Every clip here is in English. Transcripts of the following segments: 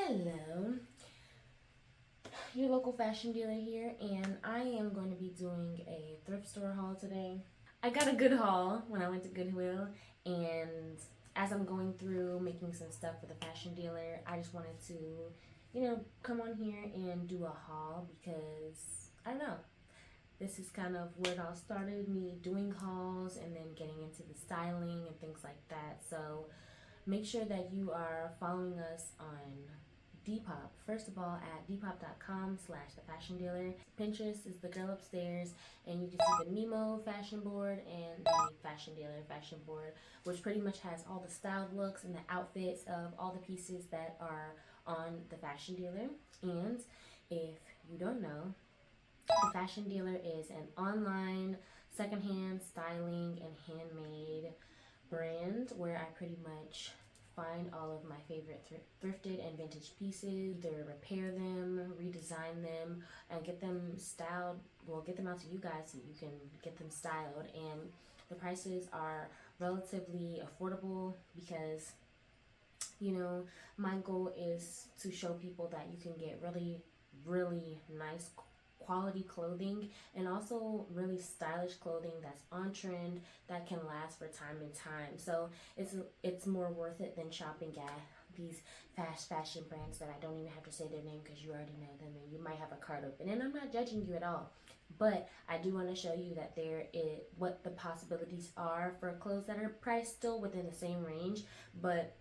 Hello, your local fashion dealer here, and I am going to be doing a thrift store haul today. I got a good haul when I went to Goodwill, and as I'm going through making some stuff for the fashion dealer, I just wanted to, come on here and do a haul because I don't know. This is kind of where it all started, me doing hauls and then getting into the styling and things like that. So make sure that you are following us on Depop. First of all, at depop.com/slash the fashion dealer. Pinterest is the girl upstairs, and you can see the Nemo fashion board and the fashion dealer fashion board, which pretty much has all the styled looks and the outfits of all the pieces that are on the fashion dealer. And if you don't know, the fashion dealer is an online secondhand styling and handmade brand where I pretty much find all of my favorite thrifted and vintage pieces, either repair them, redesign them, and get them styled. Well, get them out to you guys so you can get them styled. And the prices are relatively affordable because, my goal is to show people that you can get really, really nice quality clothing and also really stylish clothing that's on trend that can last for time and time. So it's more worth it than shopping at these fast fashion brands that I don't even have to say their name because you already know them and you might have a cart open. And I'm not judging you at all, but I do want to show you that there is what the possibilities are for clothes that are priced still within the same range, but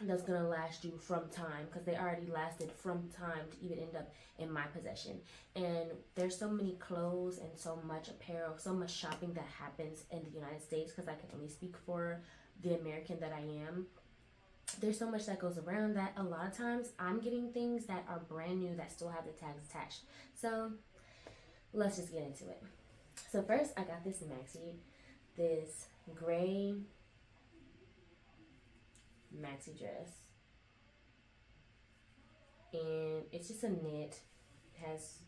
that's gonna last you from time because they already lasted from time to even end up in my possession. And there's so many clothes and so much apparel, so much shopping that happens in the United States because I can only speak for the American that I am. There's so much that goes around that a lot of times I'm getting things that are brand new that still have the tags attached. So let's just get into it. So first I got this this gray maxi dress, and it's just a knit. It has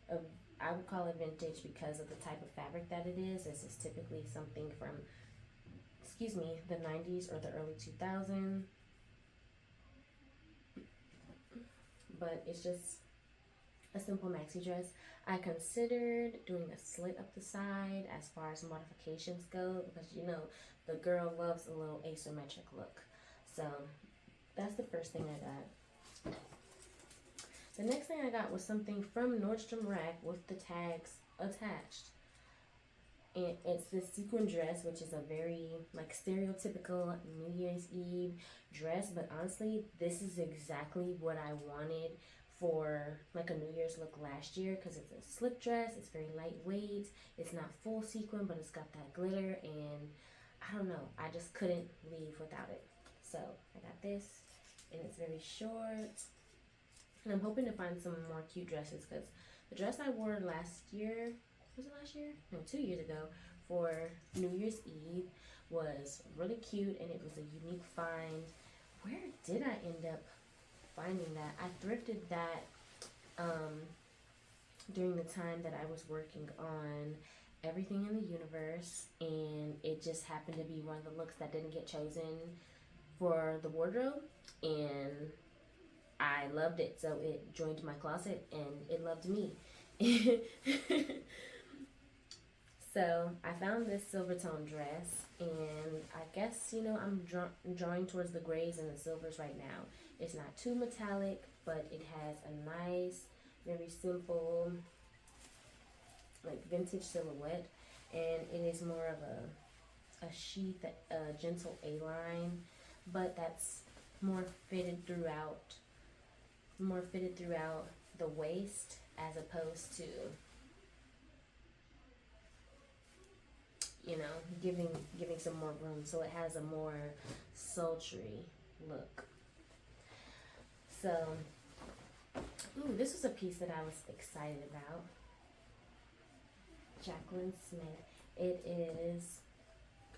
a, I would call it vintage because of the type of fabric that it is. This is typically something from, the 90s or the early 2000s, but it's just a simple maxi dress. I considered doing a slit up the side as far as modifications go because the girl loves a little asymmetric look. So that's the first thing I got. The next thing I got was something from Nordstrom Rack with the tags attached. And it's this sequin dress, which is a very stereotypical New Year's Eve dress. But honestly, this is exactly what I wanted for a New Year's look last year because it's a slip dress. It's very lightweight. It's not full sequin, but it's got that glitter. And I don't know. I just couldn't leave without it. So I got this, and it's very short. And I'm hoping to find some more cute dresses because the dress I wore last year, was it last year? No, 2 years ago for New Year's Eve was really cute and it was a unique find. Where did I end up finding that? I thrifted that during the time that I was working on Everything in the Universe, and it just happened to be one of the looks that didn't get chosen for the wardrobe, and I loved it, so it joined my closet and it loved me. So I found this silver tone dress, and I guess I'm drawing towards the grays and the silvers right now. It's not too metallic, but it has a nice, very simple vintage silhouette, and it is more of a sheath, a gentle A-line, but that's more fitted throughout the waist as opposed to giving some more room, so it has a more sultry look. So this was a piece that I was excited about. Jacqueline Smith. It is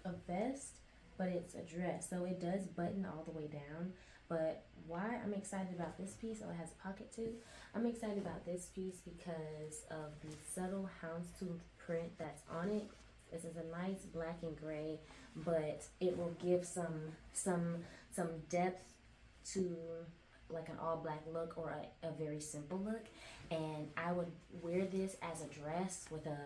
a vest, but it's a dress, so it does button all the way down. But why I'm excited about this piece, it has a pocket too. I'm excited about this piece because of the subtle houndstooth print that's on it. This is a nice black and gray, but it will give some depth to like an all black look or a very simple look, and I would wear this as a dress with a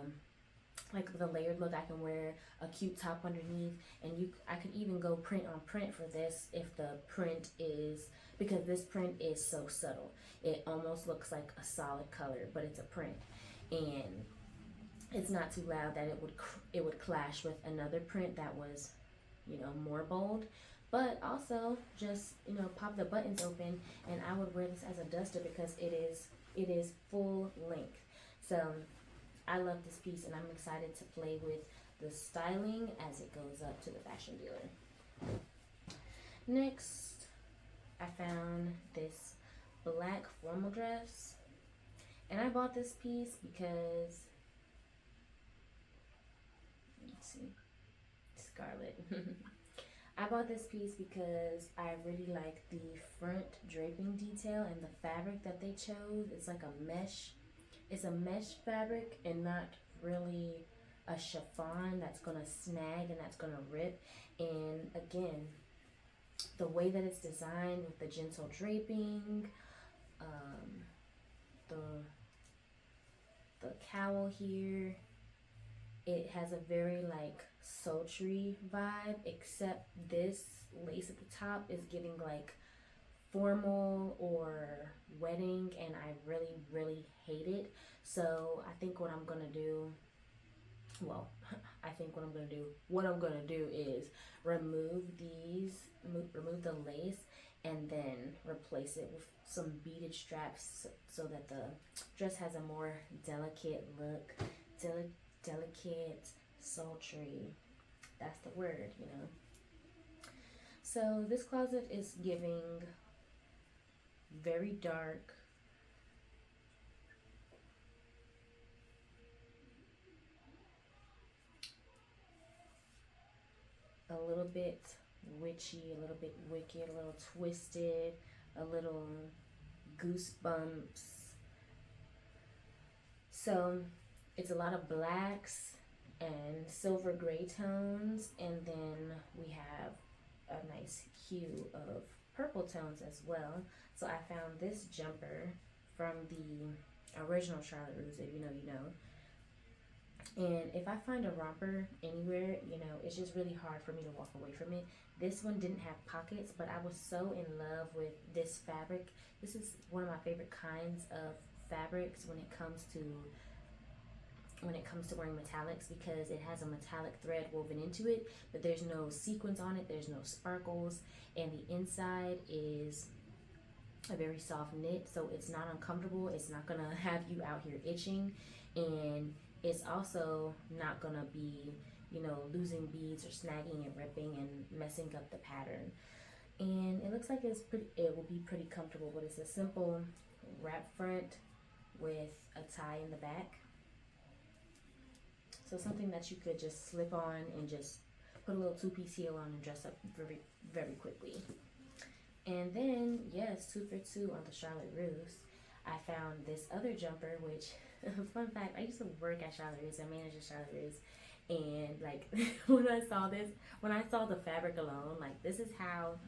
like with a layered look. I can wear a cute top underneath, and I could even go print on print for this if the print is, because this print is so subtle. It almost looks like a solid color, but it's a print, and it's not too loud that it would clash with another print that was, you know, more bold. But also just, you know, pop the buttons open, and I would wear this as a duster because it is full length. So I love this piece, and I'm excited to play with the styling as it goes up to the fashion dealer. Next, I found this black formal dress, and I bought this piece because, let's see, Scarlet. I bought this piece because I really like the front draping detail and the fabric that they chose. It's like a mesh. It's a mesh fabric and not really a chiffon that's gonna snag and that's gonna rip. And again, the way that it's designed with the gentle draping, um, the the cowl here, it has a very like sultry vibe, except this lace at the top is giving like formal or wedding, and I really hate it. So I think what I'm gonna do, well, I think what I'm gonna do is remove the lace, and then replace it with some beaded straps so that the dress has a more delicate look. Delicate, sultry, that's the word, you know. So this closet is giving very dark, a little bit witchy, a little bit wicked, a little twisted, a little goosebumps. So it's a lot of blacks and silver gray tones, and then we have a nice hue of purple tones as well. So I found this jumper from the original Charlotte Russe, if you know, you know. And if I find a romper anywhere, you know, it's just really hard for me to walk away from it. This one didn't have pockets, but I was so in love with this fabric. This is one of my favorite kinds of fabrics when it comes to wearing metallics, because it has a metallic thread woven into it, but there's no sequins on it, there's no sparkles, and the inside is a very soft knit, so it's not uncomfortable. It's not gonna have you out here itching, and it's also not gonna be, you know, losing beads or snagging and ripping and messing up the pattern. And it looks like it will be pretty comfortable, but it's a simple wrap front with a tie in the back. So something that you could just slip on and just put a little two-piece heel on and dress up very quickly. And then, yes, 2 for 2 on the Charlotte Russe. I found this other jumper, which, fun fact, I used to work at Charlotte Russe. I managed at Charlotte Russe. And, like, when I saw the fabric alone, like, this is how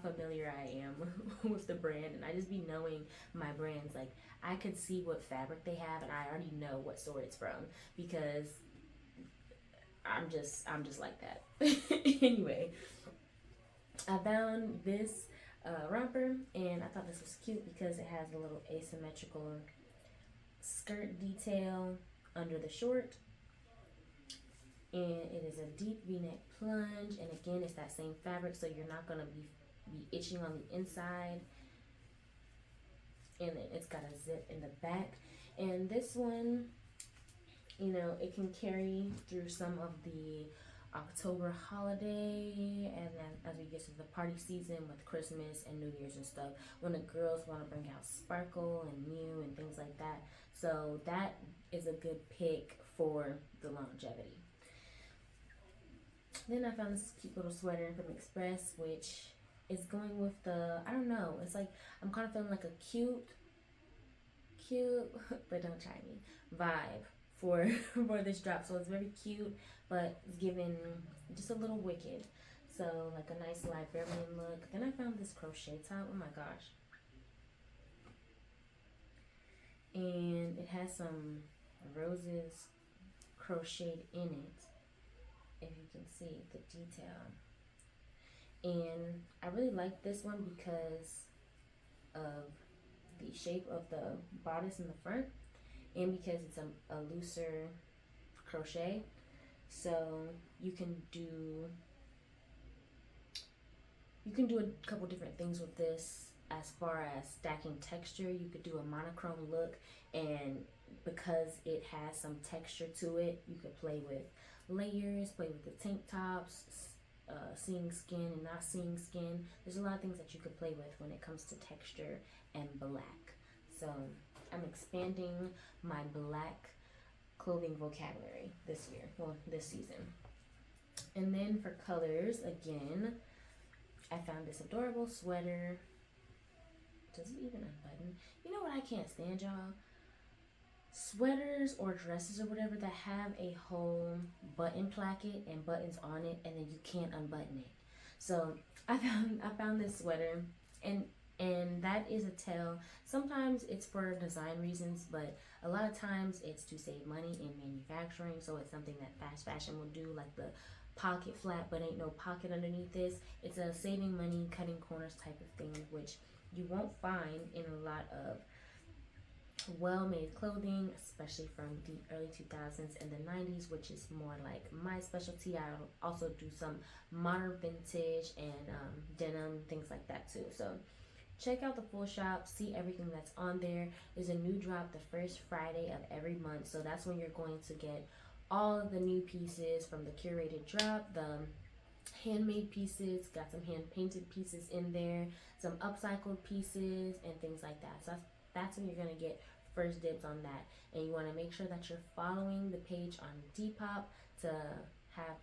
familiar I am with the brand. And I just be knowing my brands. Like, I could see what fabric they have, and I already know what store it's from, because I'm just like that. Anyway, I found this romper, and I thought this was cute because it has a little asymmetrical skirt detail under the short, and it is a deep v-neck plunge, and again, it's that same fabric, so you're not gonna be itching on the inside. And then it's got a zip in the back, and this one, you know, it can carry through some of the October holiday, and then as we get to the party season with Christmas and New Year's and stuff, when the girls want to bring out sparkle and new and things like that. So that is a good pick for the longevity. Then I found this cute little sweater from Express, which is going with the, I don't know, it's like I'm kind of feeling like a cute but don't try me vibe for for this drop. So it's very cute, but it's giving just a little wicked. So like a nice librarian look. Then I found this crochet top. Oh my gosh. And it has some roses crocheted in it, if you can see the detail. And I really like this one because of the shape of the bodice in the front, and because it's a looser crochet. So you can do a couple different things with this. As far as stacking texture, you could do a monochrome look, and because it has some texture to it, you could play with layers, play with the tank tops, seeing skin and not seeing skin. There's a lot of things that you could play with when it comes to texture and black. So I'm expanding my black clothing vocabulary this year, well, this season. And then for colors, again, I found this adorable sweater. Does it even unbutton? You know what I can't stand, y'all? Sweaters or dresses or whatever that have a whole button placket and buttons on it, and then you can't unbutton it. So I found this sweater, and that is a tell. Sometimes it's for design reasons, but a lot of times it's to save money in manufacturing. So it's something that fast fashion will do, like the pocket flap but ain't no pocket underneath this. It's a saving money, cutting corners type of thing, which you won't find in a lot of well-made clothing, especially from the early 2000s and the 90s, which is more like my specialty. I also do some modern vintage and denim, things like that too. So check out the full shop, see everything that's on there. There's a new drop the first Friday of every month, so that's when you're going to get all of the new pieces from the curated drop, the handmade pieces, got some hand painted pieces in there, some upcycled pieces and things like that. So that's when you're gonna get first dibs on that. And you want to make sure that you're following the page on Depop to have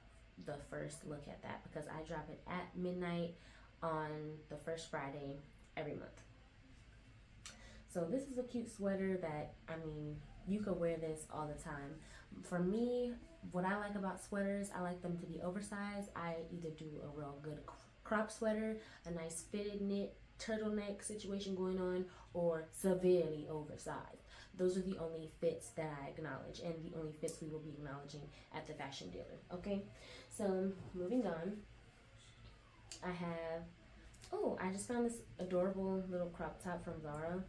the first look at that, because I drop it at midnight on the first Friday every month. So this is a cute sweater that, I mean, you could wear this all the time. For me, what I like about sweaters, I like them to be oversized. I either do a real good crop sweater, a nice fitted knit turtleneck situation going on, or severely oversized. Those are the only fits that I acknowledge, and the only fits we will be acknowledging at the fashion dealer. Okay, so moving on, I have, oh, I just found this adorable little crop top from Zara,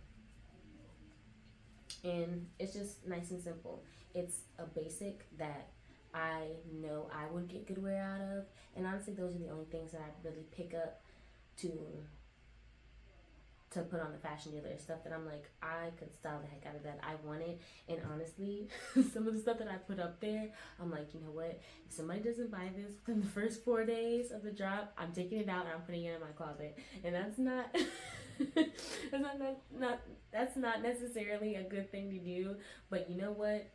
and it's just nice and simple. It's a basic that I know I would get good wear out of, and honestly, those are the only things that I really pick up to put on the fashion dealer. Stuff that I'm like, I could style the heck out of that. I want it. And honestly, some of the stuff that I put up there, I'm like, you know what? If somebody doesn't buy this within the first 4 days of the drop, I'm taking it out and I'm putting it in my closet. And that's not that's not necessarily a good thing to do. But you know what?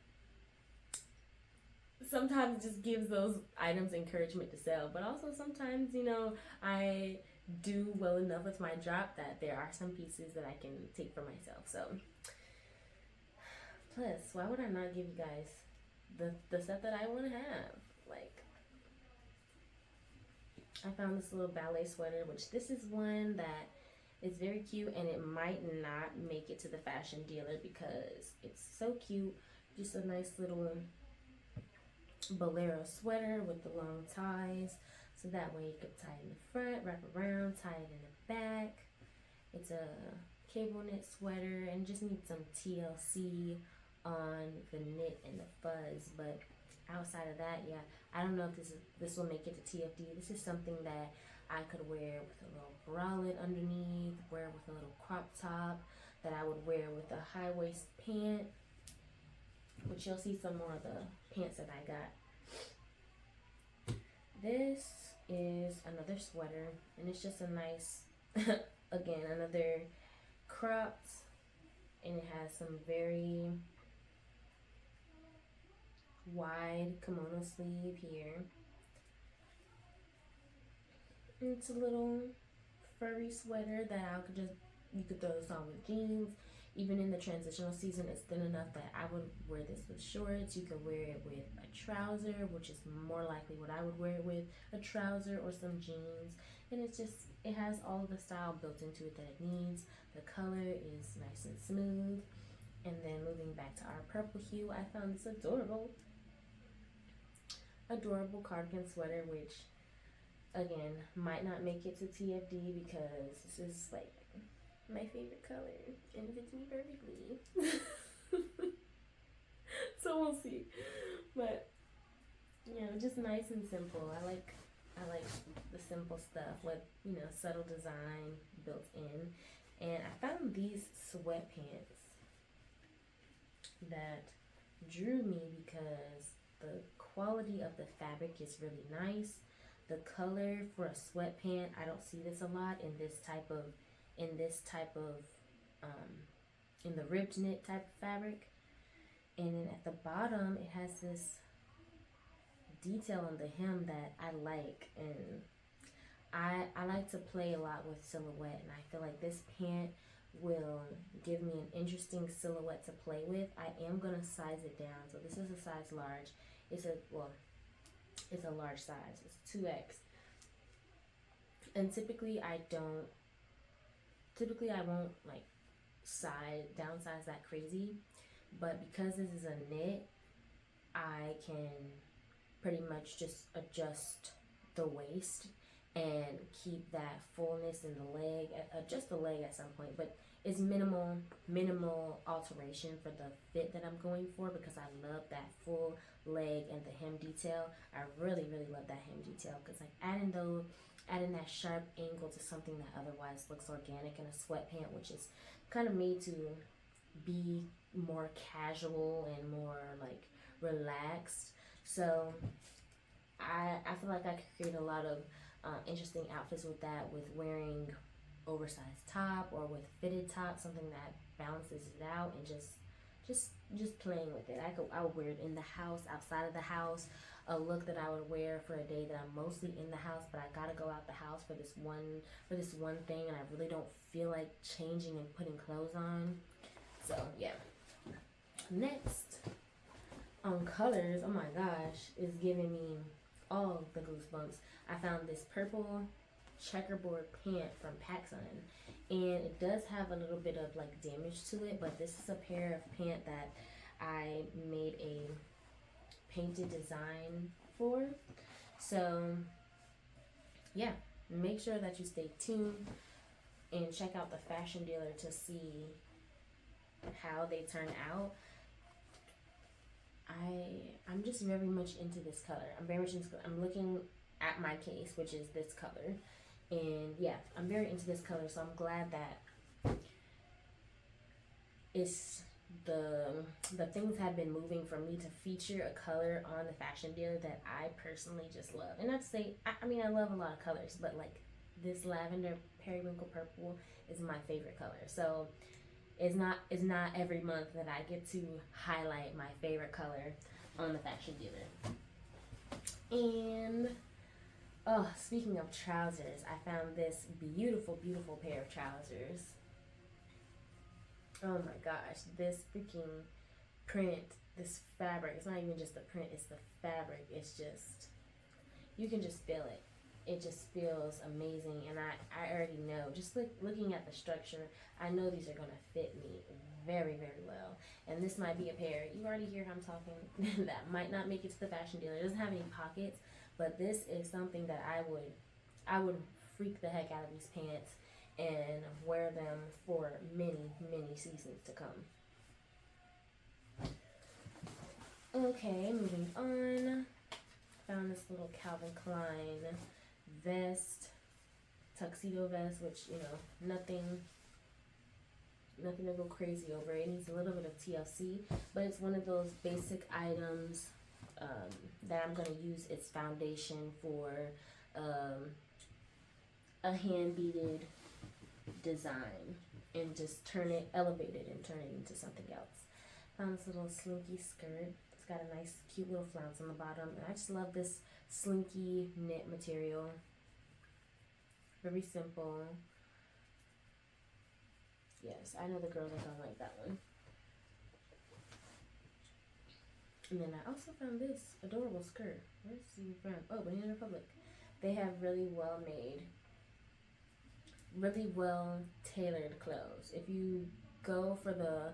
Sometimes it just gives those items encouragement to sell. But also sometimes, you know, I do well enough with my drop that there are some pieces that I can take for myself. So plus, why would I not give you guys the stuff that I want to have? Like, I found this little ballet sweater, which this is one that is very cute, and it might not make it to the fashion dealer because it's so cute. Just a nice little bolero sweater with the long ties, so that way you could tie it in the front, wrap around, tie it in the back. It's a cable knit sweater and just needs some TLC on the knit and the fuzz. But outside of that, yeah, I don't know if this will make it to TFD. This is something that I could wear with a little bralette underneath, wear with a little crop top, that I would wear with a high waist pant, which you'll see some more of the pants that I got. This is another sweater, and it's just a nice, again, another cropped, and it has some very wide kimono sleeve here. And it's a little furry sweater that you could throw this on with jeans. even in the transitional season, it's thin enough that I would wear this with shorts. You could wear it with a trouser, which is more likely what I would wear it with, a trouser or some jeans. And it's just, it has all of the style built into it that it needs. The color is nice and smooth. And then moving back to our purple hue, I found this adorable cardigan sweater, which again might not make it to TFD because this is like my favorite color and fits me perfectly. So we'll see. But you know, just nice and simple. I like the simple stuff with, you know, subtle design built in. And I found these sweatpants that drew me because the quality of the fabric is really nice. The color for a sweatpant, I don't see this a lot in this type of in the ribbed knit type of fabric. And then at the bottom it has this detail on the hem that I like, and I like to play a lot with silhouette, and I feel like this pant will give me an interesting silhouette to play with. I am gonna size it down, so this is a size large. It's a large size. It's 2X, and typically I won't like downsize that crazy, but because this is a knit, I can pretty much just adjust the waist and keep that fullness in the leg, adjust the leg at some point, but it's minimal alteration for the fit that I'm going for, because I love that full leg and the hem detail. I really love that hem detail, because like adding that sharp angle to something that otherwise looks organic in a sweatpant, which is kind of made to be more casual and more like relaxed. So I feel like I could create a lot of interesting outfits with that, with wearing oversized top or with fitted top, something that balances it out, and just playing with it. I would wear it in the house, outside of the house, a look that I would wear for a day that I'm mostly in the house, but I gotta go out the house for this one thing, and I really don't feel like changing and putting clothes on. So yeah. Next on colors, oh my gosh, is giving me all the goosebumps. I found this purple checkerboard pant from PacSun, and it does have a little bit of like damage to it, but this is a pair of pant that I made a painted design for. So yeah, make sure that you stay tuned and check out the fashion dealer to see how they turn out. I'm just very much into this color. I'm looking at my case, which is this color, and yeah, I'm very into this color. So I'm glad that it's the things have been moving for me to feature a color on the fashion dealer that I personally just love. And not to say, I mean, I love a lot of colors, but like this lavender periwinkle purple is my favorite color. So it's not every month that I get to highlight my favorite color on the fashion dealer. And oh, speaking of trousers, I found this beautiful pair of trousers. Oh my gosh, this freaking print, this fabric, it's not even just the print, it's the fabric. It's just, you can just feel it. It just feels amazing, and I already know, just looking at the structure, I know these are going to fit me very well. And this might be a pair, you already hear how I'm talking, that might not make it to the fashion dealer. It doesn't have any pockets, but this is something that I would freak the heck out of these pants and wear them for many seasons to come. Okay, moving on. Found this little Calvin Klein vest, tuxedo vest, which, you know, nothing to go crazy over. It needs a little bit of TLC, but it's one of those basic items that I'm going to use its foundation for a hand beaded design and just elevate it and turn it into something else. Found this little slinky skirt. It's got a nice cute little flounce on the bottom, and I just love this slinky knit material. Very simple. Yes, I know the girls are gonna like that one. And then I also found this adorable skirt. Where's this even from? Oh, Banana Republic. They have really well made, really well tailored clothes. If you go for the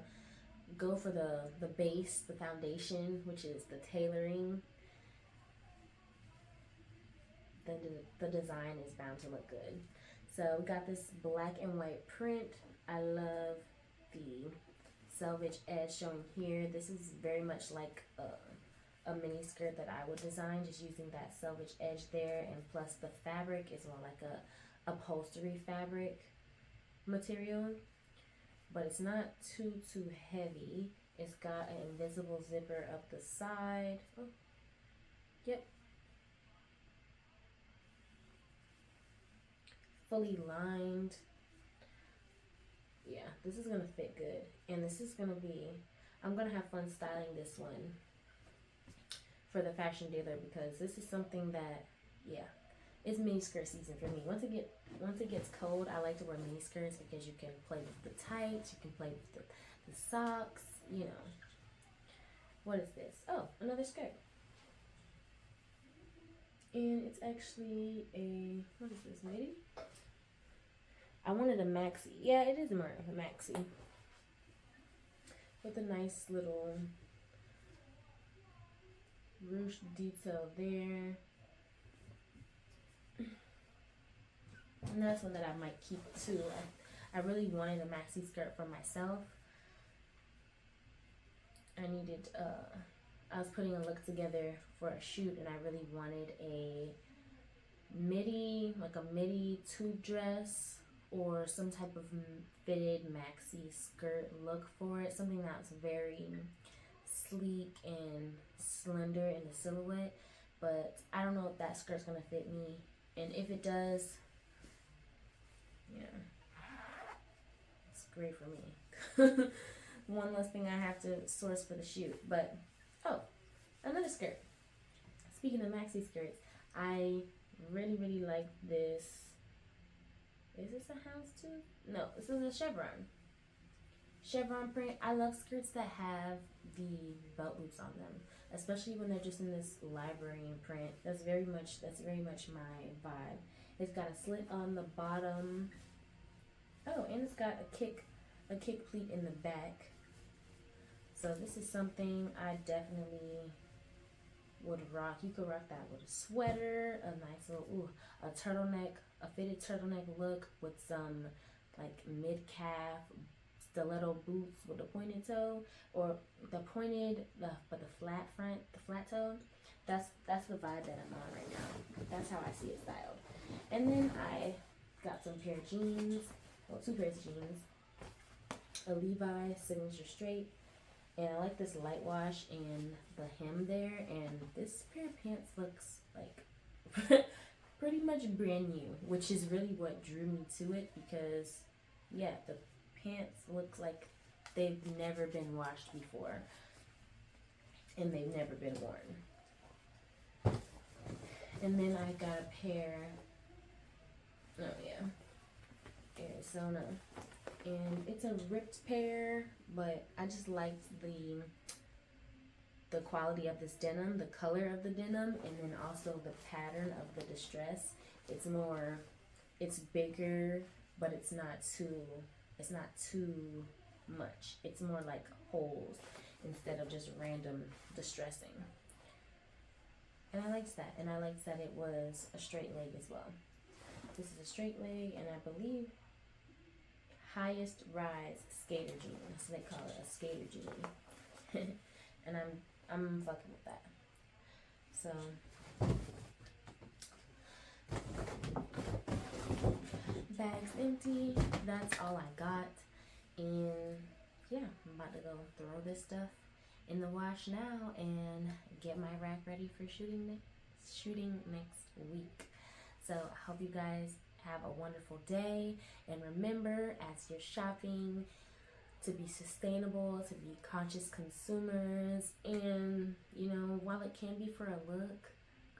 base, the foundation, which is the tailoring, then the design is bound to look good. So we got this black and white print. I love the selvage edge showing here. This is very much like a mini skirt that I would design, just using that selvage edge there, and plus the fabric is more like a upholstery fabric material, but it's not too heavy. It's got an invisible zipper up the side. Oh, yep, fully lined. Yeah, this is gonna fit good, and this is gonna be. I'm gonna have fun styling this one for the fashion dealer because this is something that, yeah, it's mini skirt season for me. Once it gets cold, I like to wear mini skirts because you can play with the tights, you can play with the socks. You know, what is this? Oh, another skirt, and it's actually a, what is this, midi? I wanted a maxi. Yeah, it is more of a maxi with a nice little ruched detail there. And that's one that I might keep too. I really wanted a maxi skirt for myself. I needed, I was putting a look together for a shoot, and I really wanted a midi, like a midi tube dress or some type of fitted maxi skirt look for it. Something that's very sleek and slender in the silhouette. But I don't know if that skirt's gonna fit me, and if it does, yeah, it's great for me. One less thing I have to source for the shoot. But oh, another skirt. Speaking of maxi skirts, I really like this. Is this a houndstooth? No, this is a chevron print. I love skirts that have the belt loops on them, especially when they're just in this librarian print. That's very much my vibe. It's got a slit on the bottom. Oh, and it's got a kick pleat in the back. So this is something I definitely would rock. You could rock that with a sweater, a nice little a turtleneck, a fitted turtleneck look with some like mid calf stiletto boots with a pointed toe, or the pointed but the flat front, the flat toe. That's the vibe that I'm on right now. That's how I see it styled. And then I got some pair of jeans, well, two pairs of jeans, a Levi signature straight, and I like this light wash and the hem there, and this pair of pants looks like pretty much brand new, which is really what drew me to it, because yeah, the pants looks like they've never been washed before and they've never been worn. And then I got a pair, oh yeah, Arizona, and it's a ripped pair, but I just liked the quality of this denim, the color of the denim, and then also the pattern of the distress. It's bigger, but it's not too much. It's more like holes instead of just random distressing. And I liked that, and I liked that it was a straight leg as well. This is a straight leg, and I believe highest rise skater jean. That's what they call it, a skater jean. And I'm fucking with that. So bags empty. That's all I got. And yeah, I'm about to go throw this stuff in the wash now and get my rack ready for shooting next week. So I hope you guys have a wonderful day, and remember, as you're shopping, to be sustainable, to be conscious consumers. And you know, while it can be for a look,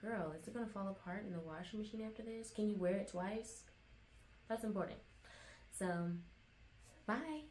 girl, is it gonna fall apart in the washing machine after this? Can you wear it twice? That's important. So Bye.